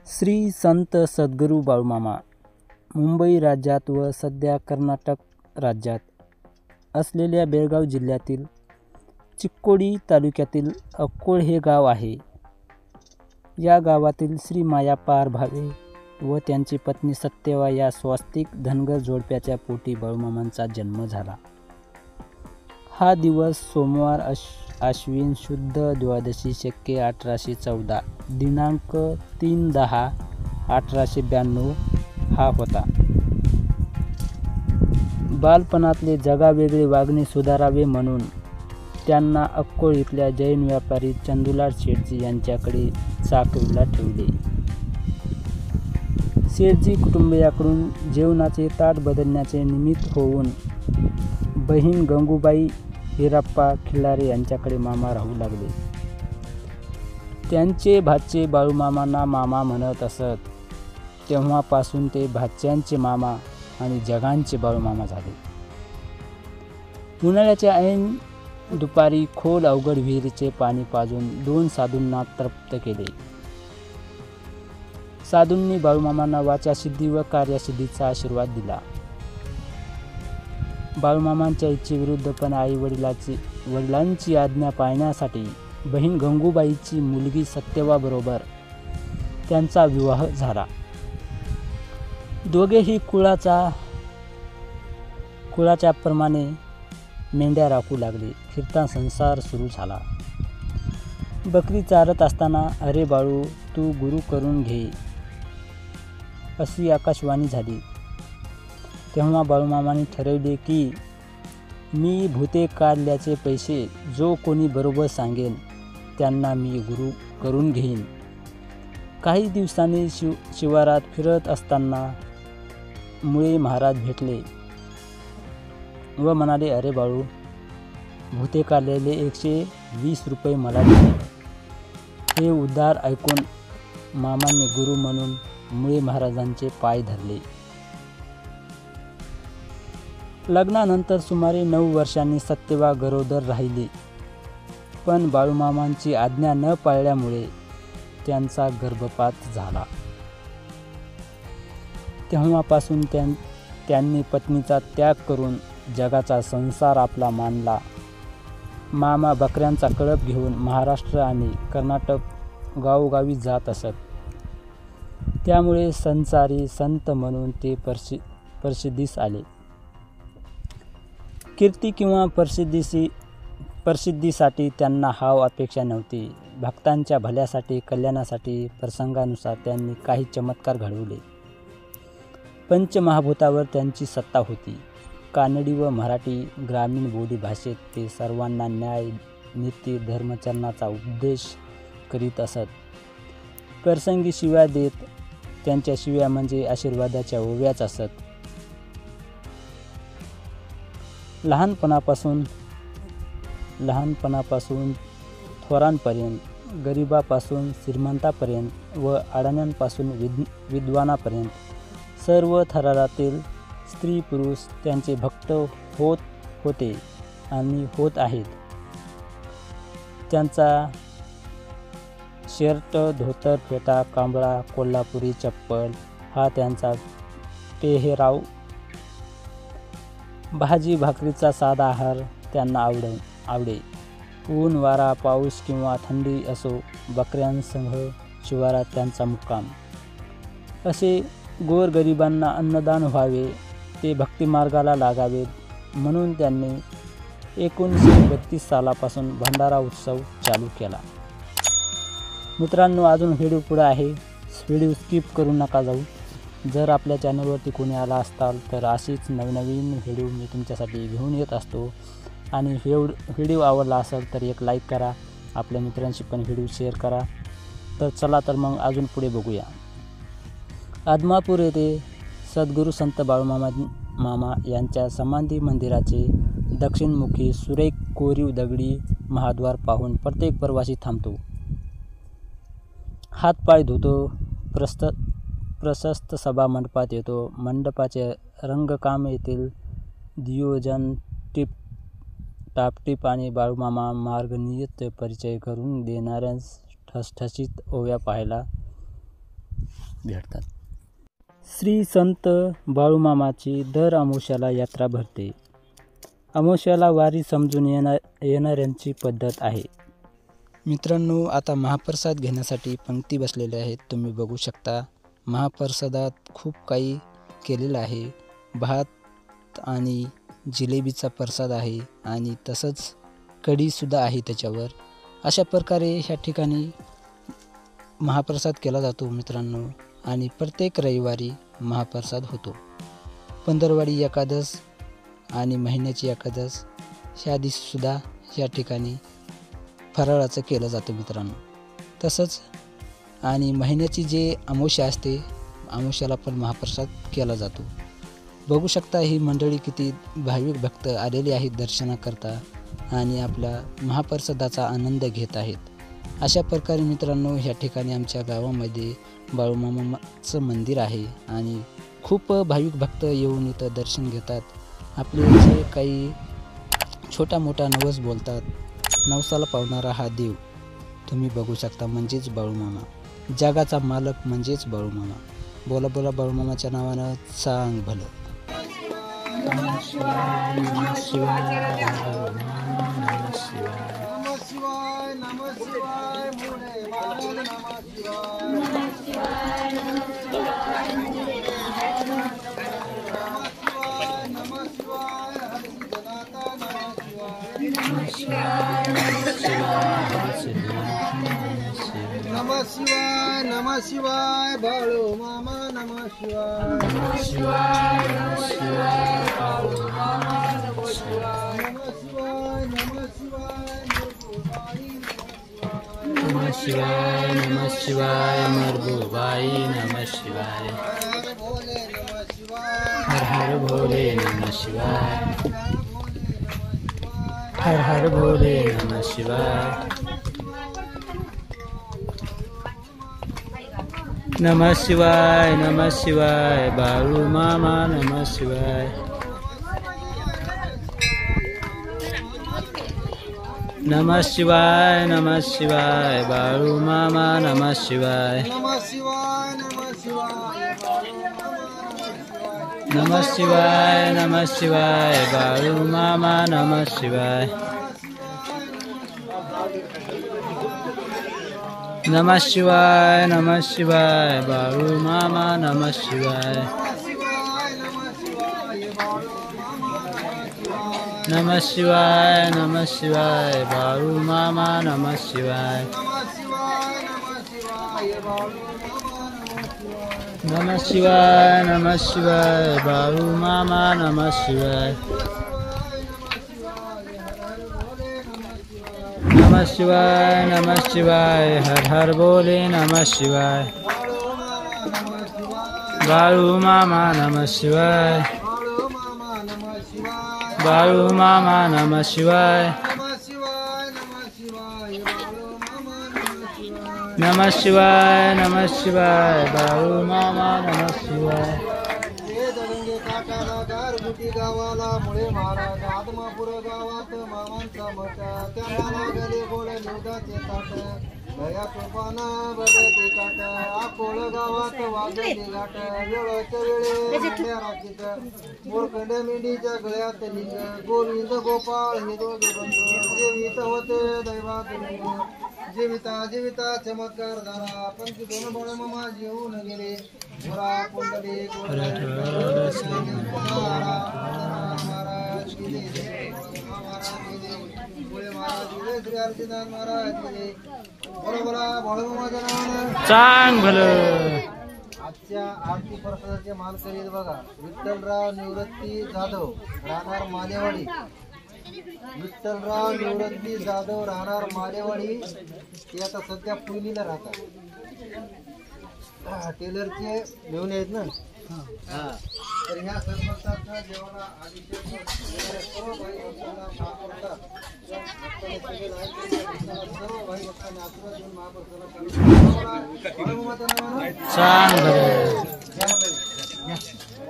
श्री संत सद्गुरू बाळूमामा मुंबई राज्यात व सध्या कर्नाटक राज्यात असलेल्या बेळगाव जिल्ह्यातील चिक्कोडी तालुक्यातील अक्कोळ हे गाव आहे. या गावातील श्री मायापार भावे व त्यांची पत्नी सत्यवा या स्वास्तिक धनगर जोडप्याच्या पोटी बाळूमामांचा जन्म झाला. हा दिवस सोमवार आश्विन शुद्ध द्वादशी शके 1814 दिनांक 3/10/1892 हा होता. बालपणातले जगावेगळे वागणे सुधारावे म्हणून त्यांना अक्कोळ इथल्या जैन व्यापारी चंदूलाल शेटजी यांच्याकडे चाकरीला ठेवले. शेटजी कुटुंबियाकडून जेवणाचे ताट बदलण्याचे निमित्त होऊन बहीण गंगूबाई हिराप्पा खिल्लारे यांच्याकडे मामा राहू लागले. त्यांचे भाचे बाळूमामांना मामा म्हणत असत. तेव्हापासून ते भाच्यांचे मामा आणि जगांचे बाळूमामा झाले. उन्हाळ्याच्या ऐन दुपारी खोल अवघड विहिरीचे पाणी पाजून 2 साधूंना तृप्त केले. साधूंनी बाळूमामांना वाचासिद्धी व कार्यसिद्धीचा आशीर्वाद दिला. बाळूमामांच्या इच्छेविरुद्ध पण वडिलांची आज्ञा पाळण्यासाठी बहीण गंगूबाईची मुलगी सत्यवाबरोबर त्यांचा विवाह झाला. दोघेही कुळाच्या प्रमाणे मेंढ्या राखू लागले. फिरता संसार सुरू झाला. बकरी चारत असताना "अरे बाळू, तू गुरु करून घे" अशी आकाशवाणी झाली. तेव्हा बाळूमामांनी ठरवले की मी भूते काढल्याचे पैसे जो कोणी बरोबर सांगेल त्यांना मी गुरु करून घेईन. काही दिवसांनी शिवारात फिरत असताना मुळे महाराज भेटले व म्हणाले, "अरे बाळू, भूते काढलेले 120 रुपये मला दे." हे उद्गार ऐकून मामांनी गुरु म्हणून मुळे महाराजांचे पाय धरले. लग्नानंतर सुमारे 9 वर्षांनी सत्यवा गरोदर राहिली. पण बाळूमामांची आज्ञा न पाळल्यामुळे त्यांचा गर्भपात झाला. तेव्हापासून त्यांनी पत्नीचा त्याग करून जगाचा संसार आपला मानला. मामा बकऱ्यांचा कळप घेऊन महाराष्ट्र आणि कर्नाटक गावोगावी जात असत. त्यामुळे संसारी संत म्हणून ते प्रसिद्धीस आले. कीर्ती किंवा प्रसिद्धीसाठी त्यांना हाव अपेक्षा नव्हती. भक्तांच्या भल्यासाठी, कल्याणासाठी प्रसंगानुसार त्यांनी काही चमत्कार घडवले. पंचमहाभूतावर त्यांची सत्ता होती. कानडी व मराठी ग्रामीण बोली भाषेत ते सर्वांना न्याय, नीती, धर्माचरणाचा उपदेश करीत असत. प्रसंगी शिव्या देत. त्यांच्या शिव्या म्हणजे आशीर्वादाच्या ओव्याच असत. लहानपणापासून थोरांपर्यंत, गरिबापासून श्रीमंतापर्यंत व अडाण्यांपासून विद्वानापर्यंत सर्व थरातील स्त्री पुरुष त्यांचे भक्त होते आणि होत आहेत. त्यांचा शर्ट, धोतर, फेटा, कांबळा, कोल्हापुरी चप्पल हा त्यांचा पेहराव. भाजी भाकरीचा साधा आहार त्यांना आवडे. ऊन, वारा, पाऊस किंवा थंडी असो, बकऱ्यांसह शिवारात त्यांचा मुक्काम. असे गोरगरिबांना अन्नदान व्हावे, ते भक्तिमार्गाला लागावेत म्हणून त्यांनी 1932 सालापासून भंडारा उत्सव चालू केला. मित्रांनो, अजून व्हिडिओ पुढे आहे. व्हिडिओ स्किप करू नका जाऊ. जर आपल्या चॅनलवरती कोणी आला असताल तर अशीच नवनवीन व्हिडिओ मी तुमच्यासाठी घेऊन येत असतो. आणि व्हिडिओ आवडला असेल तर एक लाईक करा. आपल्या मित्रांशी पण व्हिडिओ शेअर करा. तर चला तर मग अजून पुढे बघूया. आदमापूर येथे सद्गुरू संत बाळूमामा यांच्या समाधी मंदिराचे दक्षिणमुखी सुरेख कोरीव दगडी महाद्वार पाहून प्रत्येक प्रवासी थांबतो. हातपाय धुतो. प्रशस्त सभा मंडपात येतो. मंडपाचे रंगकाम येथील दियोजन टापटीप आणि बाळूमामा मार्गनियत परिचय करून देणाऱ्या ठसठशीत ओव्या पाहायला भेटतात. श्री संत बाळूमामाची दर अमावस्याला यात्रा भरते. अमावस्याला वारी समजून येणाऱ्यांची पद्धत आहे. मित्रांनो, आता महाप्रसाद घेण्यासाठी पंक्ती बसलेल्या आहेत. तुम्ही बघू शकता. महाप्रसादात खूप काही केलेलं आहे. भात आणि जिलेबीचा प्रसाद आहे आणि तसंच कढीसुद्धा आहे त्याच्यावर. अशा प्रकारे ह्या ठिकाणी महाप्रसाद केला जातो मित्रांनो. आणि प्रत्येक रविवारी महाप्रसाद होतो. पंधरवाडी एकादश आणि महिन्याची एकादश ह्या दिवशीसुद्धा या ठिकाणी फराळाचं केलं जातं मित्रांनो. तसंच आणि महिन्याची जे अमावस्या असते, अमावस्याला पण महाप्रसाद केला जातो. बघू शकता ही मंडळी किती भाविक भक्त आलेले आहेत दर्शनाकरता आणि आपल्या महाप्रसादाचा आनंद घेत आहेत. अशा प्रकारे मित्रांनो ह्या ठिकाणी आमच्या गावामध्ये बाळूमामाचं मंदिर आहे आणि खूप भाविक भक्त येऊन इथं दर्शन घेतात. आपले जे काही छोटा मोठा नवस बोलतात, नवसाला पावणारा हा देव तुम्ही बघू शकता, म्हणजेच बाळूमामा. जगाचा मालक म्हणजेच बाळूमामा. बोला बोला बाळूमामाच्या नावानं सांग भलं. नमः शिवाय नमः शिवाय नमः शिवाय नमः शिवाय मुळे मारे नमः शिवाय नमः शिवाय नमः शिवाय नमः शिवाय हरिजनाता नमः शिवाय नमः शिवाय नमः शिवाय बाळूमामा नमः शिवाय नमः शिवाय नमः शिवाय बाळूमामा नमः शिवाय नमः शिवाय नमः शिवाय नमः शिवाय नमः शिवाय मरगुबाई नमः शिवाय हर हर भोले नमः शिवाय हर हर भोले नमः शिवाय नमः शिवाय बाळूमामा नमः शिवाय नमः शिवाय बाळूमामा नमः शिवाय नमः शिवाय बाळूमामा नमः शिवाय नमः शिवाय बाळूमामा नमः शिवाय नमः शिवाय बाळूमामा नमः शिवाय नमः शिवाय बाळूमामा नमः शिवाय नमः शिवाय हर हर बोले नमः शिवाय बाळूमामा नमः शिवाय बाळूमामा नमः शिवाय नमः शिवाय बाळूमामा नमः शिवाय गारगुटी गावाला मुळे महाराज आदमापूर गावात मामांचा मठ त्यांना लागले गोड निवदाचे ताट दया कृपाना बदती काट आकोळ गावात वाजली घाट वेळच्या वेळे राखीत मोरखंड मेंढीच्या गळ्यात लिंग गोविंद गोपाळ हे दोघे बंधू जेवित होते दैवात लिंग जीविता चमत्कार झाला पण ती दोन बाळूमामा जेवून गेले मोरा कुंडली महाराज श्री अर्जुनाथ महाराज बरोबर बाळूमामाच्या नावानं चांग भलं. आजच्या आरती प्रसादाचे मानकरी आहेत बघा. विठ्ठलराव निवृत्ती जाधव राहणार मालेवाडी. विठ्ठलराव निवृत्ती जाधव राहणार मालेवाडी. ते आता सध्या पुणेला राहतात. टेलरचे घेऊन आहेत ना. तर ह्या सर्वताचा जेवणा अभिषेक सर्व भाई भक्तांना महाप्रसाद सर्व भाई भक्तांना आशीर्वाद देऊन महाप्रसादाला